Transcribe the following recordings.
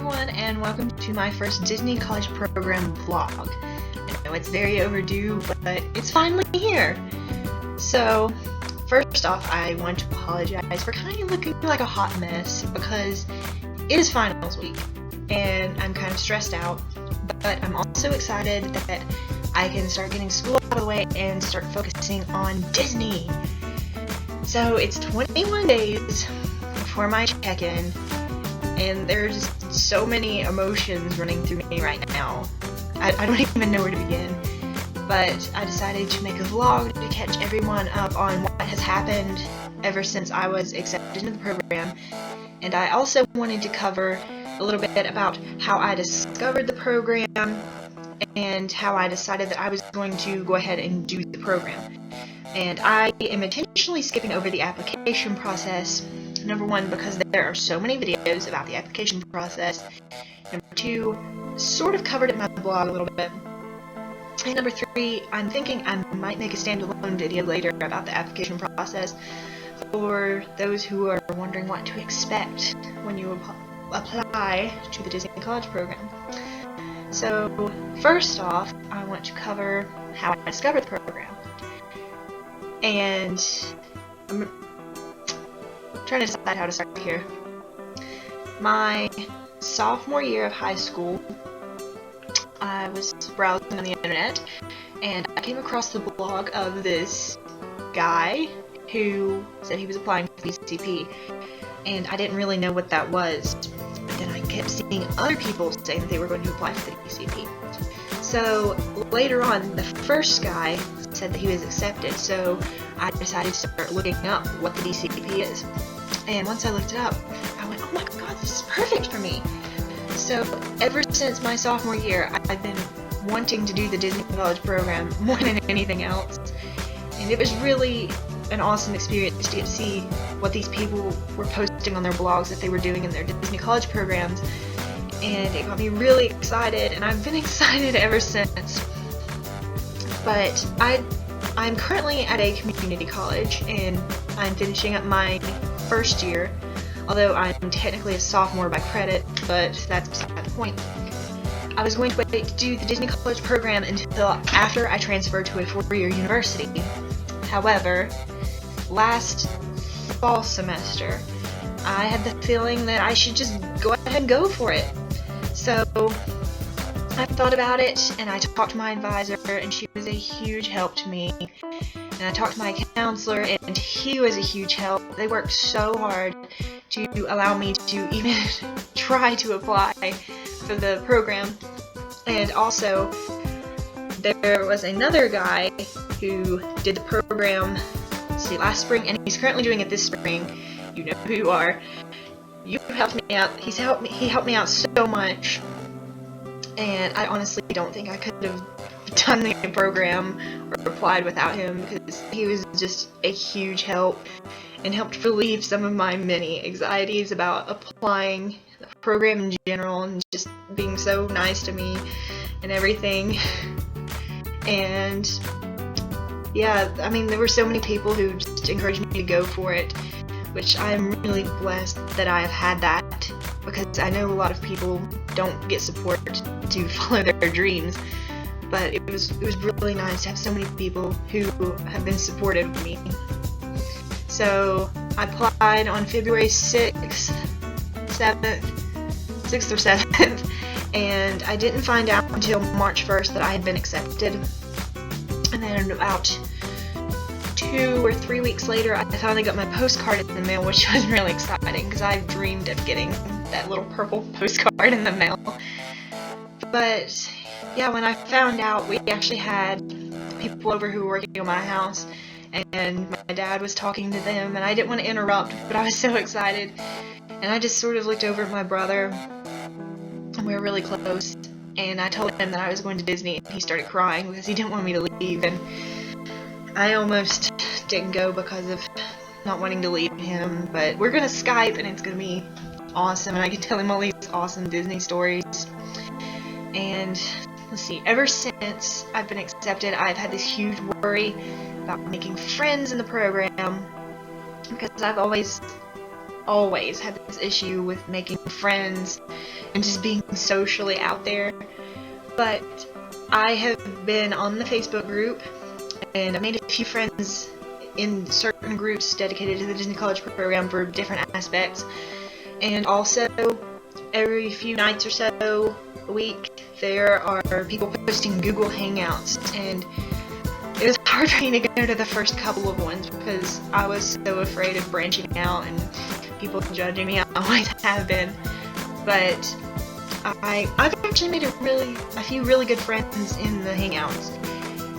everyone, and welcome to my first Disney College Program vlog. I know it's very overdue, but it's finally here. So, first off, I want to apologize for kind of looking like a hot mess because it is finals week, and I'm kind of stressed out, but I'm also excited that I can start getting school out of the way and start focusing on Disney. So, it's 21 days before my check-in, and there's just so many emotions running through me right now. I don't even know where to begin, but I decided to make a vlog to catch everyone up on what has happened ever since I was accepted into the program, and I also wanted to cover a little bit about how I discovered the program and how I decided that I was going to go ahead and do the program. And I am intentionally skipping over the application process. Number one, because there are so many videos about the application process. Number two, sort of covered in my blog a little bit. And number three, I'm thinking I might make a standalone video later about the application process for those who are wondering what to expect when you apply to the Disney College program. So, first off, I want to cover how I discovered the program. And I'm trying to decide how to start here. My sophomore year of high school, I was browsing on the internet and I came across the blog of this guy who said he was applying for DCP, and I didn't really know what that was, but then I kept seeing other people saying that they were going to apply for the DCP. So later on, the first guy said that he was accepted, so I decided to start looking up what the DCP is. And once I looked it up, I went, oh my god, this is perfect for me! So ever since my sophomore year, I've been wanting to do the Disney College program more than anything else. And it was really an awesome experience to get to see what these people were posting on their blogs that they were doing in their Disney College programs. And it got me really excited, and I've been excited ever since. But I'm currently at a community college, and I'm finishing up my first year, although I'm technically a sophomore by credit, but that's beside the point. I was going to wait to do the Disney College program until after I transferred to a four-year university. However, last fall semester, I had the feeling that I should just go ahead and go for it. So I thought about it, and I talked to my advisor, and she was a huge help to me. And I talked to my counselor, and he was a huge help. They worked so hard to allow me to even try to apply for the program. And also, there was another guy who did the program, last spring, and he's currently doing it this spring. You know who you are. You helped me out. He helped me out so much, and I honestly don't think I could have done the program or applied without him, because he was just a huge help and helped relieve some of my many anxieties about applying the program in general, and just being so nice to me and everything. And yeah, I mean, there were so many people who just encouraged me to go for it, which I'm really blessed that I have had that, because I know a lot of people don't get support to follow their dreams, but it was really nice to have so many people who have been supportive of me. So I applied on February 6th or 7th, and I didn't find out until March 1st that I had been accepted. And then about 2 or 3 weeks later, I finally got my postcard in the mail, which was really exciting because I dreamed of getting that little purple postcard in the mail. But yeah, when I found out, we actually had people over who were working on my house, and my dad was talking to them, and I didn't want to interrupt, but I was so excited. And I just sort of looked over at my brother, and we were really close, and I told him that I was going to Disney, and he started crying because he didn't want me to leave, and I almost didn't go because of not wanting to leave him. But we're going to Skype, and it's going to be awesome, and I can tell him all these awesome Disney stories. And let's see, ever since I've been accepted, I've had this huge worry about making friends in the program, because I've always always had this issue with making friends and just being socially out there. But I have been on the Facebook group, and I've made a few friends in certain groups dedicated to the Disney College program for different aspects. And also, every few nights or so a week, there are people posting Google Hangouts, and it was hard for me to go to the first couple of ones because I was so afraid of branching out and people judging me. I always have been. But I've actually made a few really good friends in the Hangouts,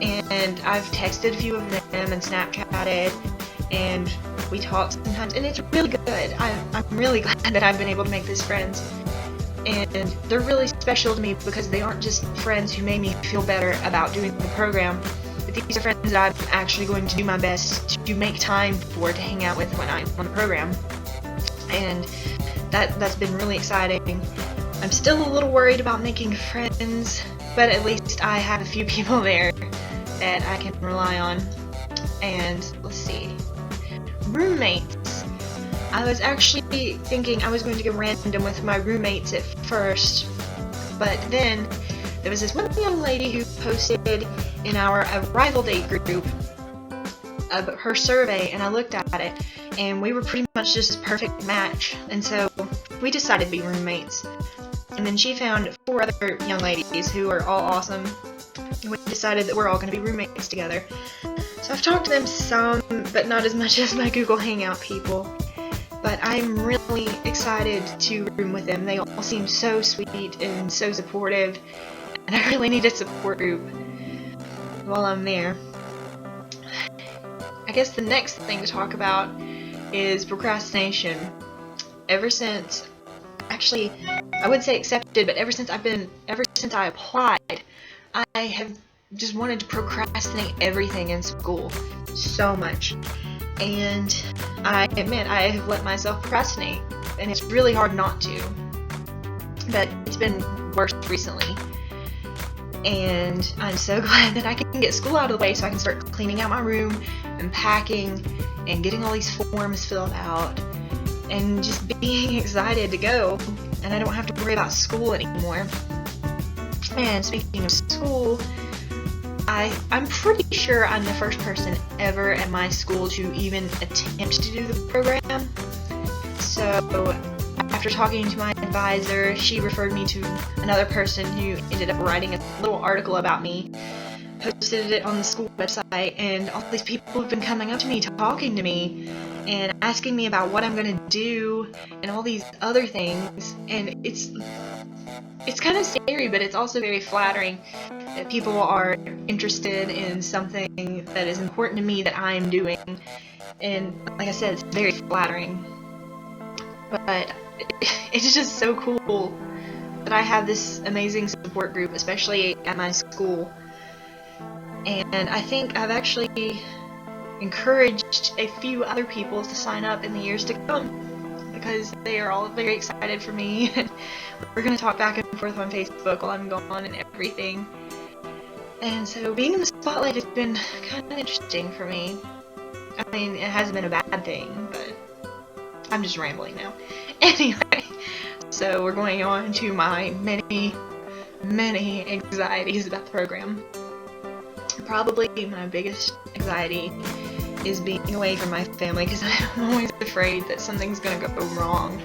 and I've texted a few of them and Snapchatted, and we talk sometimes, and it's really good. I'm really glad that I've been able to make these friends, and they're really special to me because they aren't just friends who made me feel better about doing the program, but these are friends that I'm actually going to do my best to make time for to hang out with when I'm on the program, and that's been really exciting. I'm still a little worried about making friends, but at least I have a few people there that I can rely on. And let's see, roommates. I was actually thinking I was going to go random with my roommates at first, but then there was this one young lady who posted in our arrival date group her survey, and I looked at it, and we were pretty much just a perfect match, and so we decided to be roommates. And then she found 4 other young ladies who are all awesome, and we decided that we're all going to be roommates together. So I've talked to them some, but not as much as my Google Hangout people. But I'm really excited to room with them. They all seem so sweet and so supportive, and I really need a support group while I'm there. I guess the next thing to talk about is procrastination. Ever since, actually, I would say accepted, but ever since I applied, I have just wanted to procrastinate everything in school so much. And I admit I have let myself procrastinate, and it's really hard not to. But it's been worse recently. And I'm so glad that I can get school out of the way so I can start cleaning out my room and packing and getting all these forms filled out and just being excited to go, and I don't have to worry about school anymore. And speaking of school, I'm pretty sure I'm the first person ever at my school to even attempt to do the program. So after talking to my advisor, she referred me to another person who ended up writing a little article about me, posted it on the school website, and all these people have been coming up to me, talking to me, and asking me about what I'm going to do, and all these other things, and it's kind of scary, but it's also very flattering that people are interested in something that is important to me that I'm doing, and like I said, it's very flattering. But it's just so cool that I have this amazing support group, especially at my school. And I think I've actually encouraged a few other people to sign up in the years to come, because they are all very excited for me, and we're going to talk back and forth on Facebook while I'm gone and everything. And so being in the spotlight has been kind of interesting for me. I mean, it hasn't been a bad thing, but I'm just rambling now. Anyway, so we're going on to my many anxieties about the program. Probably my biggest anxiety is being away from my family, because I'm always afraid that something's going to go wrong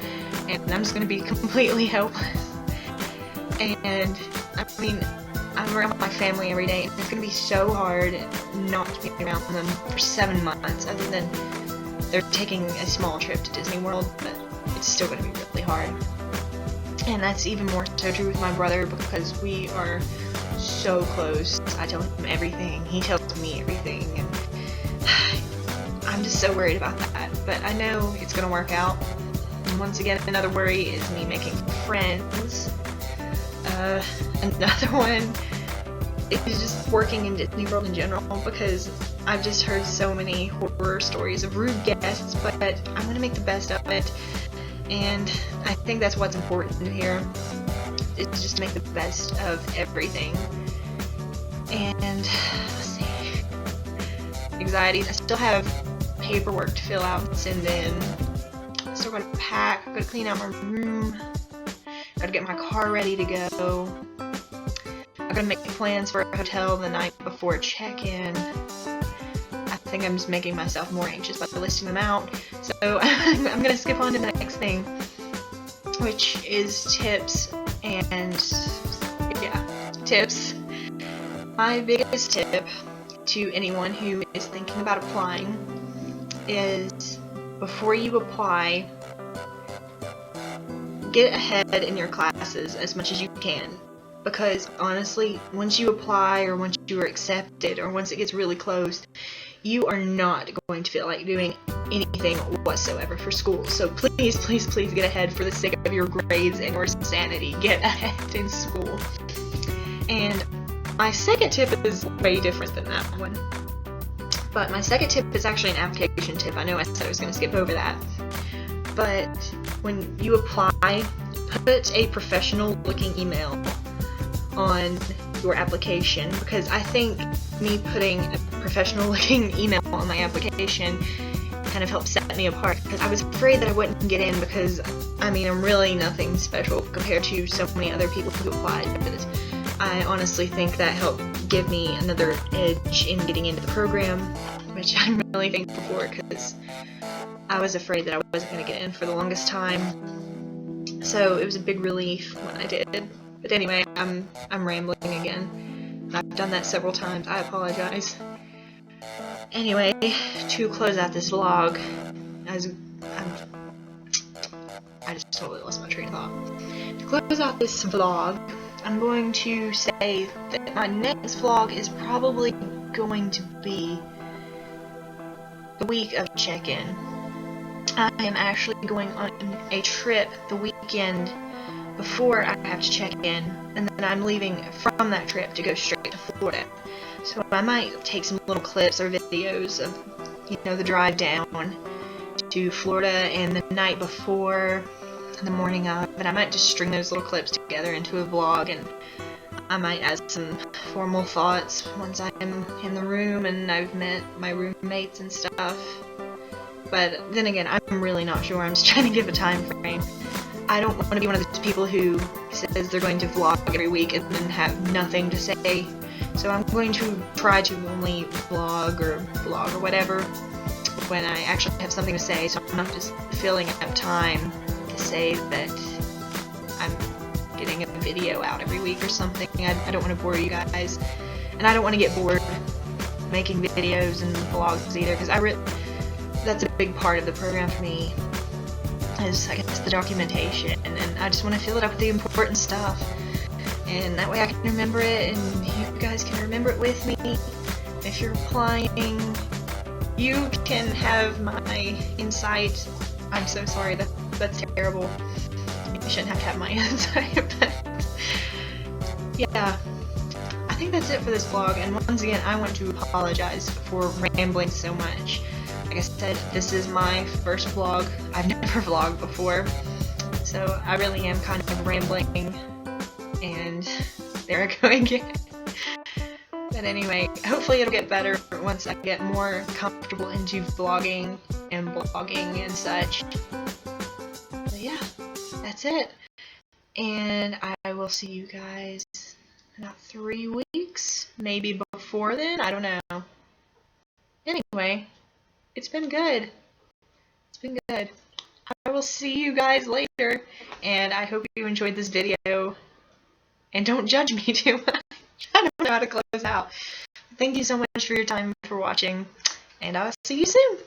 and I'm just going to be completely helpless. And I mean, I'm around my family every day, and it's going to be so hard not to be around them for 7 months, other than they're taking a small trip to Disney World, but it's still going to be really hard. And that's even more so true with my brother, because we are so close. I tell him everything, he tells me everything, and I'm just so worried about that. But I know it's going to work out. And once again, another worry is me making friends. Another one is just working in Disney World in general, because I've just heard so many horror stories of rude guests, but I'm going to make the best of it, and I think that's what's important here, is just to make the best of everything. And let's see, anxieties, I still have paperwork to fill out and send in, still gotta pack, gotta clean out my room, gotta get my car ready to go. I gotta make plans for a hotel the night before check-in. I think I'm just making myself more anxious by listing them out. So I'm gonna skip on to the next thing, which is tips. And yeah, tips. My biggest tip to anyone who is thinking about applying is, before you apply, get ahead in your classes as much as you can. Because honestly, once you apply, or once you are accepted, or once it gets really close, you are not going to feel like doing anything whatsoever for school. So please, please, please get ahead for the sake of your grades and your sanity. Get ahead in school. And my second tip is way different than that one. But my second tip is actually an application tip. I know I said I was going to skip over that. But when you apply, put a professional looking email on your application, because I think me putting a professional looking email on my application kind of helped set me apart, because I was afraid that I wouldn't get in, because I mean, I'm really nothing special compared to so many other people who applied, but I honestly think that helped give me another edge in getting into the program, which I'm really thankful for, because I was afraid that I wasn't going to get in for the longest time. So it was a big relief when I did. But anyway, I'm rambling again. I've done that several times. I apologize. Anyway, to close out this vlog, I just totally lost my train of thought. To close out this vlog, I'm going to say that my next vlog is probably going to be the week of check-in. I am actually going on a trip the weekend before I have to check in, and then I'm leaving from that trip to go straight to Florida. So I might take some little clips or videos of, the drive down to Florida and the night before and the morning of, and I might just string those little clips together into a vlog, and I might add some formal thoughts once I'm in the room and I've met my roommates and stuff. But then again, I'm really not sure. I'm just trying to give a time frame. I don't want to be one of those people who says they're going to vlog every week and then have nothing to say. So I'm going to try to only vlog or whatever when I actually have something to say, so I'm not just filling up time to say that I'm getting a video out every week or something. I don't want to bore you guys, and I don't want to get bored making videos and vlogs either, because that's a big part of the program for me, is I guess the documentation, and I just want to fill it up with the important stuff, and that way I can remember it, and you guys can remember it with me. If you're applying, you can have my insight. I'm so sorry, that's terrible. You shouldn't have to have my insight, but yeah, I think that's it for this vlog, and once again, I want to apologize for rambling so much. Like I said, this is my first vlog. I've never vlogged before, so I really am kind of rambling, and there I go again. But anyway, hopefully it'll get better once I get more comfortable into vlogging and blogging and such. But yeah, that's it. And I will see you guys in about 3 weeks, maybe before then, I don't know. Anyway, it's been good. It's been good. I will see you guys later, and I hope you enjoyed this video. And don't judge me too much. I don't know how to close out. Thank you so much for your time, for watching, and I'll see you soon.